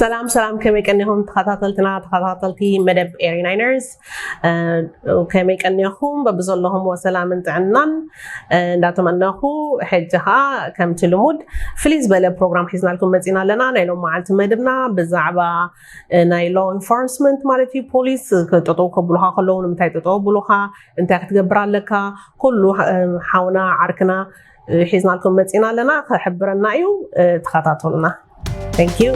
سلام كما كأنهم تخطلتي مدب 89ers وكما كأنهم ببزلهم وسلام انت عنن نتمناه حجها كم تلمود فليز بلا بروجرام حيزنا لكم مزينا لنا نايلو معلت مدبنا بزعبة نايلو انفورسمنت مالتي بوليس كتطوق بلوها خلون متى تطوق بلوها انت كتجبر لك كله حاونا عركنا حيزنا لكم مزينا لنا خبرنا يو تخططولنا. Thank you.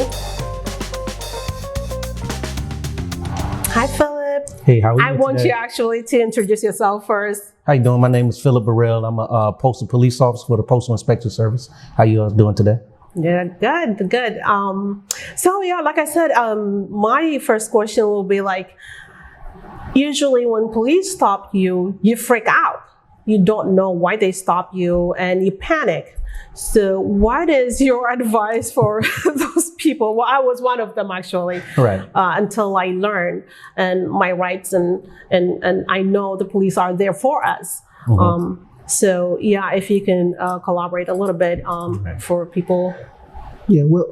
Hi, Philip. Hey, how are you I want today? you actually to introduce yourself first. How you doing? My name is Philip Burrell. I'm a postal police officer for the Postal Inspection Service. How you doing today? Yeah, good. So yeah, like I said, my first question will be like, usually when police stop you, you freak out. You don't know why they stop you and you panic. So what is your advice for those people? Well, I was one of them actually. Right. Until I learned and my rights and I know the police are there for us. Mm-hmm. So yeah, if you can collaborate a little bit Right. for people. Yeah, well,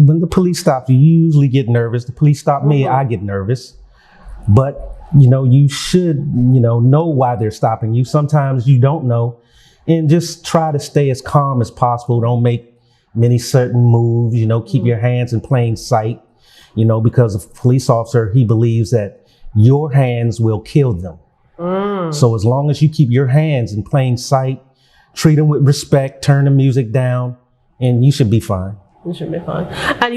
when the police stop you, you usually get nervous. The police stop me, I get nervous. But, you should, know why they're stopping you. Sometimes you don't know. And just try to stay as calm as possible. Don't make many certain moves, keep your hands in plain sight, because a police officer, he believes that your hands will kill them. So as long as you keep your hands in plain sight, treat them with respect, turn the music down, and you should be fine. You should be fine. And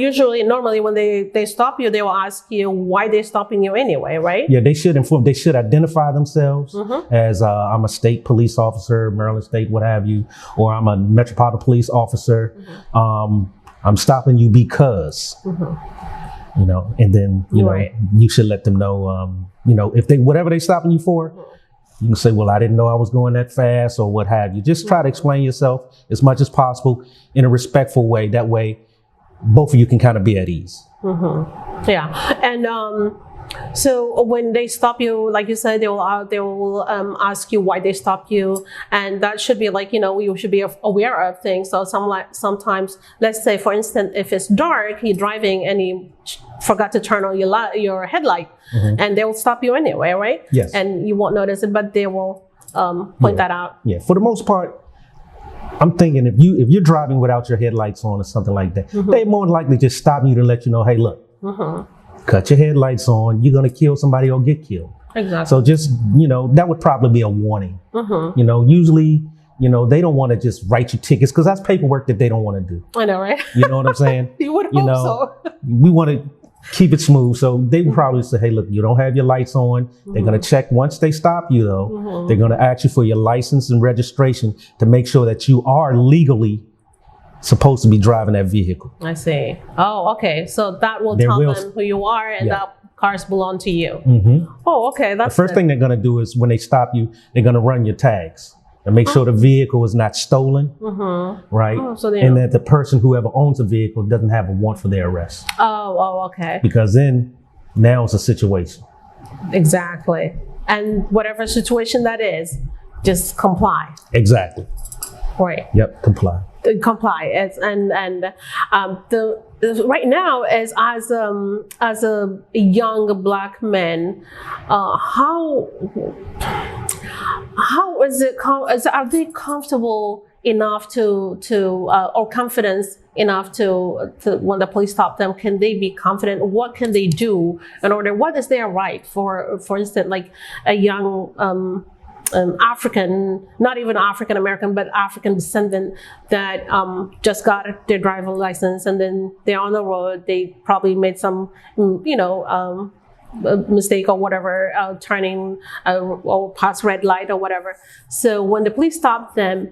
normally when they stop you, they will ask you why they're stopping you anyway, right? Yeah, they should identify themselves as I'm a state police officer, Maryland State, what have you, or I'm a Metropolitan Police officer. I'm stopping you because, and then, Right. you should let them know, if whatever they stopping you for, you can say, well, I didn't know I was going that fast or what have you. Just try to explain yourself as much as possible in a respectful way. That way, both of you can kind of be at ease. Yeah. And so when they stop you, like you said, they will ask you why they stopped you. And that should be like, you should be aware of things. So sometimes, let's say, for instance, if it's dark, you're driving and you forgot to turn on your headlight and they will stop you anyway, right? Yes. And you won't notice it, but they will point that out. Yeah. For the most part, I'm thinking if you're driving without your headlights on or something like that, they more than likely just stop you to let you know, hey, look, cut your headlights on. You're going to kill somebody or get killed. Exactly. So just, that would probably be a warning. Usually, they don't want to just write you tickets because that's paperwork that they don't want to do. I know, right? You know what I'm saying? You would hope so. We want to keep it smooth. So they would probably say, hey, look, you don't have your lights on. They're going to check. Once they stop you, though, they're going to ask you for your license and registration to make sure that you are legally supposed to be driving that vehicle. I see. Oh, okay. So that will tell them who you are and that cars belong to you. Oh, okay. That's the first thing they're going to do is when they stop you, they're going to run your tags and make sure the vehicle is not stolen, right? Oh, so and that the person, whoever owns the vehicle, doesn't have a warrant for their arrest. Oh, okay. Because then now it's a situation. Exactly. And whatever situation that is, just comply. Exactly. Right. Yep. Comply. Right now as a young black man, how is it? Are they comfortable enough to or confidence enough to when the police stop them? Can they be confident? What can they do in order? What is their right? For instance, like a young African, not even African American, but African descendant that just got their driver license and then they're on the road. They probably made some, mistake or whatever, turning or past red light or whatever. So when the police stop them,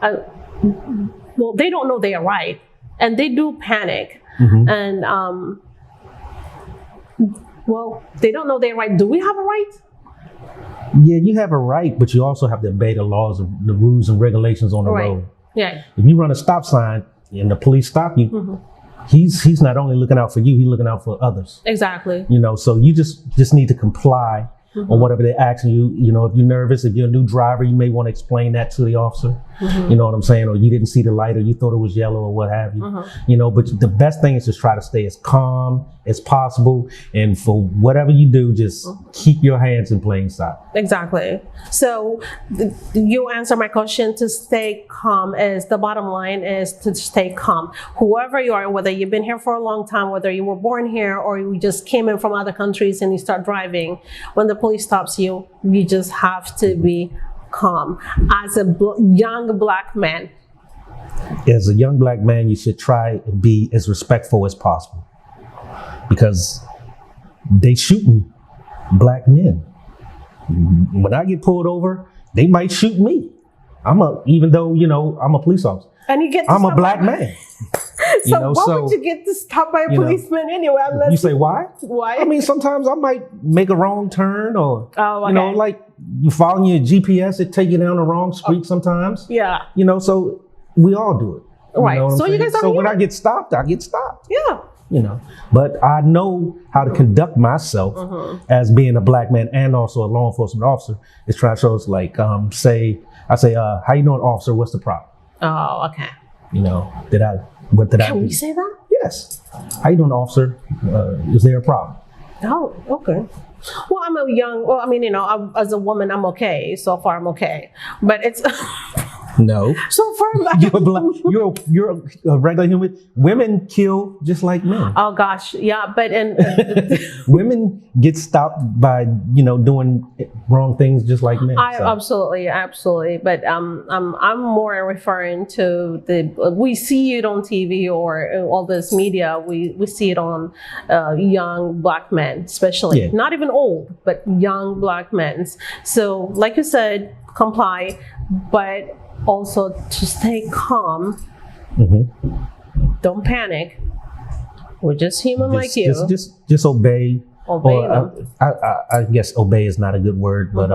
they don't know they are right, and they do panic, and they don't know they're right. Do we have a right? Yeah, you have a right, but you also have to obey the laws and the rules and regulations on the road. Yeah. If you run a stop sign and the police stop you, he's not only looking out for you, he's looking out for others. Exactly. So you just need to comply or whatever they're asking you. You know, if you're nervous, if you're a new driver, you may want to explain that to the officer. You know what I'm saying? Or you didn't see the light, or you thought it was yellow, or what have you. You know, but the best thing is just try to stay as calm as possible, and for whatever you do, just keep your hands in plain sight. Exactly. So you answer my question. To stay calm is the bottom line, is to stay calm. Whoever you are, whether you've been here for a long time, whether you were born here, or you just came in from other countries and you start driving, when the police stops you, you just have to be calm. As a young black man, As a young black man, you should try and be as respectful as possible, because they shooting black men. When I get pulled over, they might shoot me. Even though, you know, I'm a police officer. and you get to I'm a stop black by- man. So why would you get to stop by a you know, policeman anyway? Unless You say why? why? I mean, sometimes I might make a wrong turn, or Oh, you know, okay. like you following your GPS, it take you down the wrong street sometimes. yeah. You know, so we all do it. Right. know what I'm So you saying? guys are So when I human. get stopped, I get stopped. Yeah. You know, but I know how to conduct myself as being a black man and also a law enforcement officer. Is try to show us, like, how you doing, officer? What's the problem? Oh, okay. You know, what did I Can do? we say that? Yes. How you doing, officer? Is there a problem? Oh, okay. Well, I mean, you know, as a woman, I'm okay. So far, I'm okay. But it's No. so far. You're black. You're a regular human. Women kill just like men. Oh gosh, yeah. But Women get stopped by, you know, doing wrong things just like men. So, absolutely. But I'm more referring to we see it on TV or all this media. We see it on young black men, especially Yeah. not even old, but young black men. So, like you said, comply, but also to stay calm. Don't panic. We're just human like you. Just obey. Obey Or, them. I guess obey is not a good word, but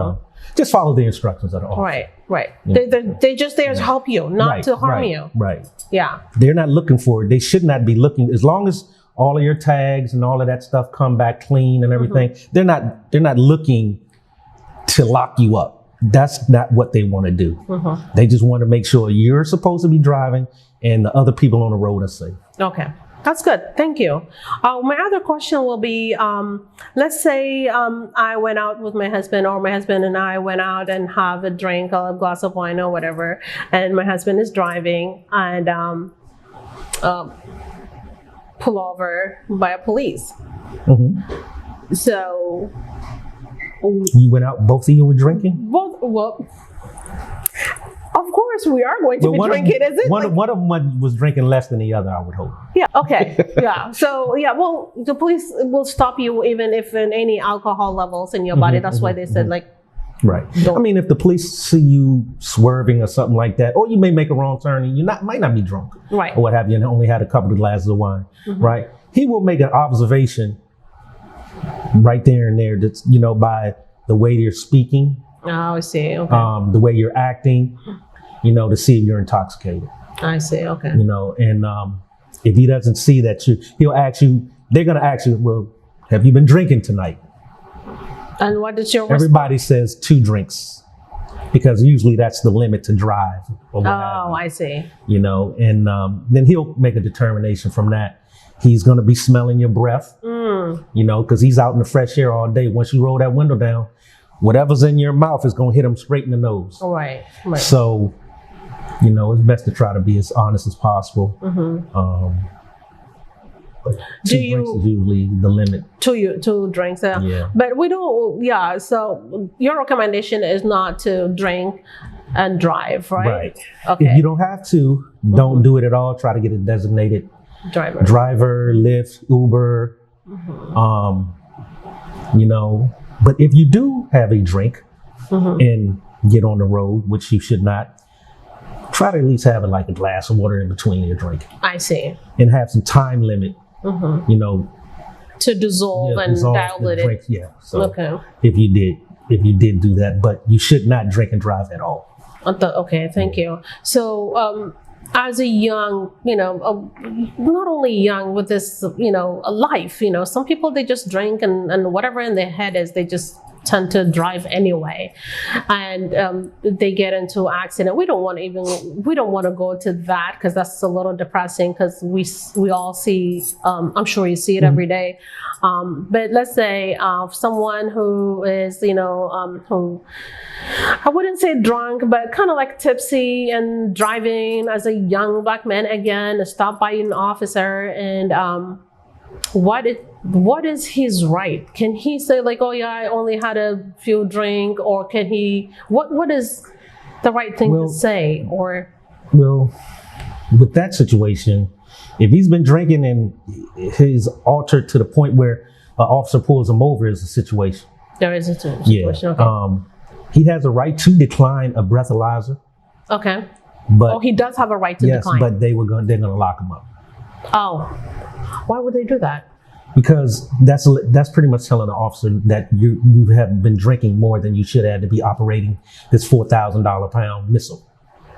just follow the instructions of the officer. Right. They're just there to help you, not to harm you. Right. Yeah. They're not looking for it. They should not be looking. As long as all of your tags and all of that stuff come back clean and everything, they're not looking to lock you up. That's not what they want to do. They just want to make sure you're supposed to be driving and the other people on the road are safe. Okay. That's good. Thank you. My other question will be, let's say I went out with my husband, or my husband and I went out and have a drink, a glass of wine or whatever, and my husband is driving and pull over by a police. So You went out, both of you were drinking? well, of course we are going to be drinking. Is it? One of them was drinking less than the other, I would hope. Yeah. Okay. Yeah. So yeah. Well, the police will stop you even if in any alcohol levels in your body. That's why they said like. Right. I mean, if the police see you swerving or something like that, or you may make a wrong turn and you might not be drunk, Right. or what have you, and only had a couple of glasses of wine, right? He will make an observation right there and there. That's, you know, by the way you're speaking, Oh, I see. Okay. the way you're acting, you know, to see if you're intoxicated. I see. Okay. You know, and if he doesn't see that, he'll ask you. They're gonna ask you, well, have you been drinking tonight? And what is your Everybody says 2 drinks, because usually that's the limit to drive. Or what have Oh, you, I see. you know, and then he'll make a determination from that. He's going to be smelling your breath, you know, because he's out in the fresh air all day. Once you roll that window down, whatever's in your mouth is going to hit him straight in the nose. Right. Right. So, you know, it's best to try to be as honest as possible. But 2 drinks is usually the limit. 2 drinks. Yeah. But we don't. Yeah. So your recommendation is not to drink and drive, right? Right. Okay. If you don't have to, don't do it at all. Try to get a designated driver, Lyft, Uber, you know. But if you do have a drink and get on the road, which you should not, try to at least have like a glass of water in between your drink. I see. And have some time limit, you know. To dissolve and dilute the it. drink. Yeah. So Okay. if you did do that, but you should not drink and drive at all. Okay, thank you. So, as a young, you know, not only young with this, you know, a life, you know, some people, they just drink and whatever in their head is, they just tend to drive anyway, and they get into accident. We don't want to go to that because that's a little depressing, because we all see, I'm sure you see it every day, but let's say someone who is, who, I wouldn't say drunk, but kind of like tipsy and driving as a young black man, again, stopped by an officer, and what is his right? Can he say like, oh yeah, I only had a few drink, or can he, what is the right thing to say? Or well, with that situation, if he's been drinking and he's altered to the point where an officer pulls him over, is a situation. There is a situation. Yeah. Okay. He has a right to decline a breathalyzer. Okay. But he does have a right to decline. Yes, but they're gonna lock him up. Oh, why would they do that? Because that's pretty much telling the officer that you have been drinking more than you should have to be operating this $4,000 missile.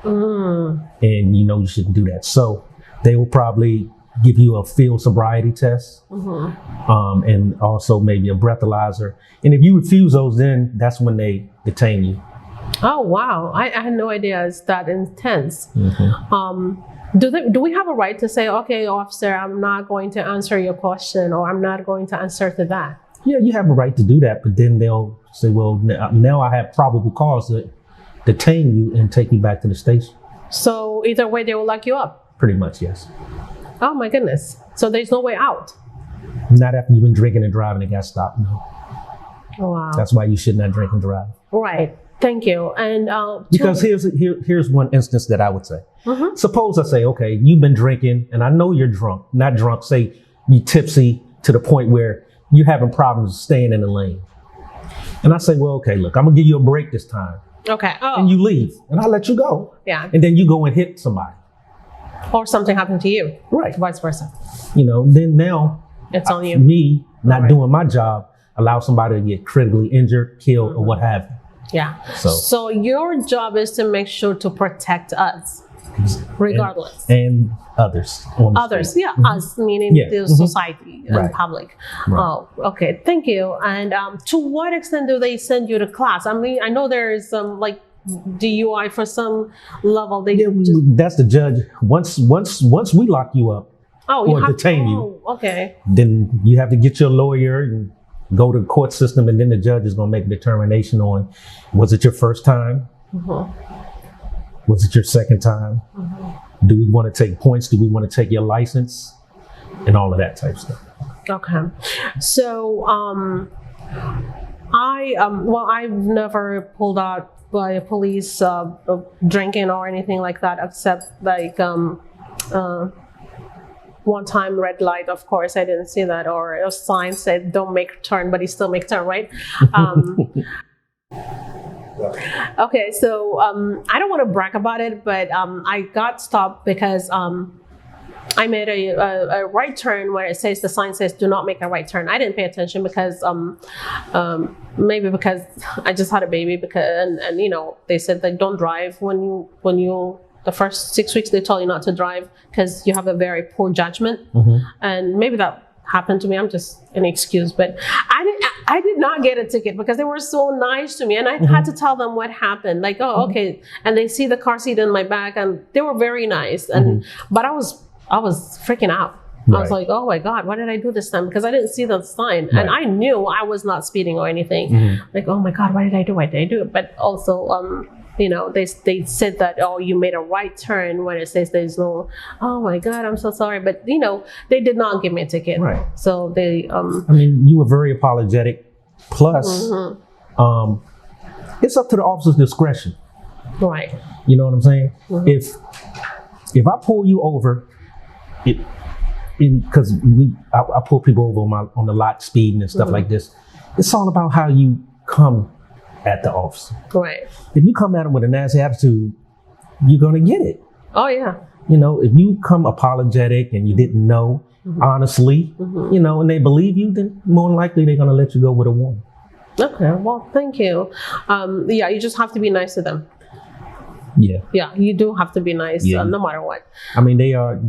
And you shouldn't do that. So they will probably give you a field sobriety test, and also maybe a breathalyzer. And if you refuse those, then that's when they detain you. Oh wow! I had no idea it's that intense. Do we have a right to say, okay, officer, I'm not going to answer your question, or I'm not going to answer to that? Yeah, you have a right to do that, but then they'll say, well, now I have probable cause to detain you and take you back to the station. So either way, they will lock you up? Pretty much, yes. Oh my goodness. So there's no way out? Not after you've been drinking and driving and got stopped, no. Wow. That's why you should not drink and drive. Right. Thank you. And because here's one instance that I would say. Suppose I say, okay, you've been drinking and I know you're drunk, not drunk, say you tipsy to the point where you're having problems staying in the lane. And I say, well, okay, look, I'm gonna give you a break this time. Okay. Oh. And you leave and I let you go. Yeah. And then you go and hit somebody. Or something happened to you. Right. Vice versa. Then now it's on you. Me not doing my job allow somebody to get critically injured, killed, or what have you. Yeah. So your job is to make sure to protect us, regardless. And others. Others, yeah. Us, meaning the society and public. Right. Oh, okay. Thank you. And to what extent do they send you to class? I mean, I know there is like DUI for some level. That's the judge. Once we lock you up or detain you, okay, then you have to get your lawyer and go to the court system, and then the judge is going to make a determination on, was it your first time? Was it your second time? Do we want to take points? Do we want to take your license? And all of that type of stuff. Okay. So I've never pulled out by a police drinking or anything like that, except like one time red light, of course, I didn't see that, or a sign said don't make turn, but he still make turn, right? Okay, so I don't want to brag about it, but I got stopped because I made a right turn where it says, the sign says do not make a right turn. I didn't pay attention because maybe because I just had a baby, because and they said that don't drive when you the first 6 weeks they told you not to drive because you have a very poor judgment. And maybe that happened to me. I'm just an excuse, but I did not get a ticket because they were so nice to me, and I had to tell them what happened. Like, oh, okay, and they see the car seat in my back, and they were very nice. And but I was freaking out. I was like, oh my God, what did I do this time? Because I didn't see the sign, and I knew I was not speeding or anything. Like, oh my God, why did I do it? But also, they said that, oh, you made a right turn when it says there's no, oh my God, I'm so sorry. But, they did not give me a ticket. Right. So they... I mean, you were very apologetic. Plus, it's up to the officer's discretion. Right. You know what I'm saying? If I pull you over, because I pull people over on the lot speeding and stuff like this, it's all about how you come at the officer. Right. If you come at him with a nasty attitude, you're gonna get it. Oh yeah. If you come apologetic and you didn't know, honestly, and they believe you, then more than likely they're gonna let you go with a warning. Okay. Well, thank you. Yeah, you just have to be nice to them. Yeah. Yeah, you do have to be nice, no matter what. I mean, they're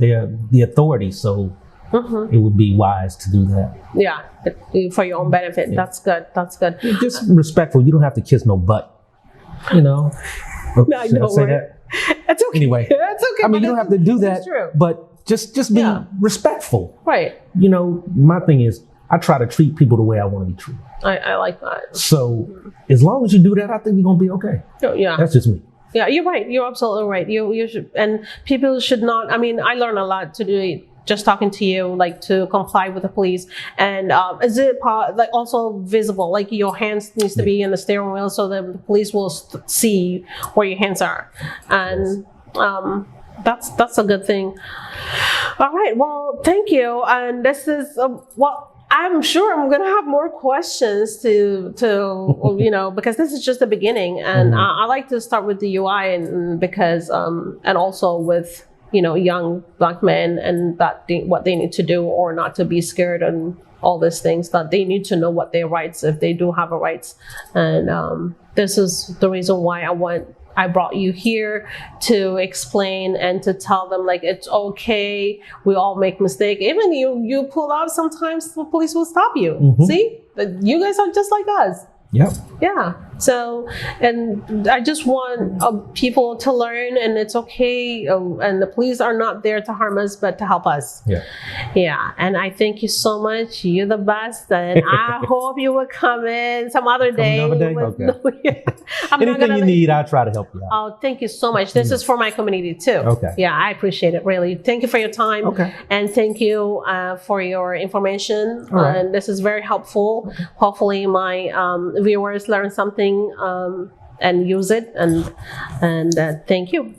the authority, so it would be wise to do that. Yeah, for your own benefit. Yeah. That's good. That's good. Just respectful. You don't have to kiss no butt. You know. Oh, No, should I don't say worry. that? It's okay. Anyway. It's okay. I mean, but you don't have to do that. It's true. But just be Yeah. respectful. Right. You know, my thing is, I try to treat people the way I want to be treated. I like that. So as long as you do that, I think you're gonna be okay. Oh, yeah. That's just me. Yeah, you're right. You're absolutely right. You should, and people should not. I mean, I learned a lot to do it just talking to you, like to comply with the police. And is it like also visible? Like your hands needs to be in the steering wheel so that the police will see where your hands are, and that's a good thing. All right. Well, thank you. And this is well. I'm sure I'm gonna have more questions to you know, because this is just the beginning, and I like to start with the UI, and because and also with, you know, young Black men, and that what they need to do or not to be scared, and all these things that they need to know what their rights, if they do have a rights, and this is the reason why I brought you here to explain and to tell them, like, it's okay. We all make mistakes. Even you pull out, sometimes the police will stop you. See, you guys are just like us. Yep. Yeah. So, and I just want people to learn, and it's okay. And the police are not there to harm us, but to help us. Yeah. Yeah. And I thank you so much. You're the best. And I hope you will come in some other day. Okay. I'm not Anything gonna you need, I'll try to help you out. Oh, thank you so much. This is for my community too. Okay. Yeah, I appreciate it, really. Thank you for your time. Okay. And thank you for your information. All right. And this is very helpful. Okay. Hopefully my viewers learn something and use it. And thank you.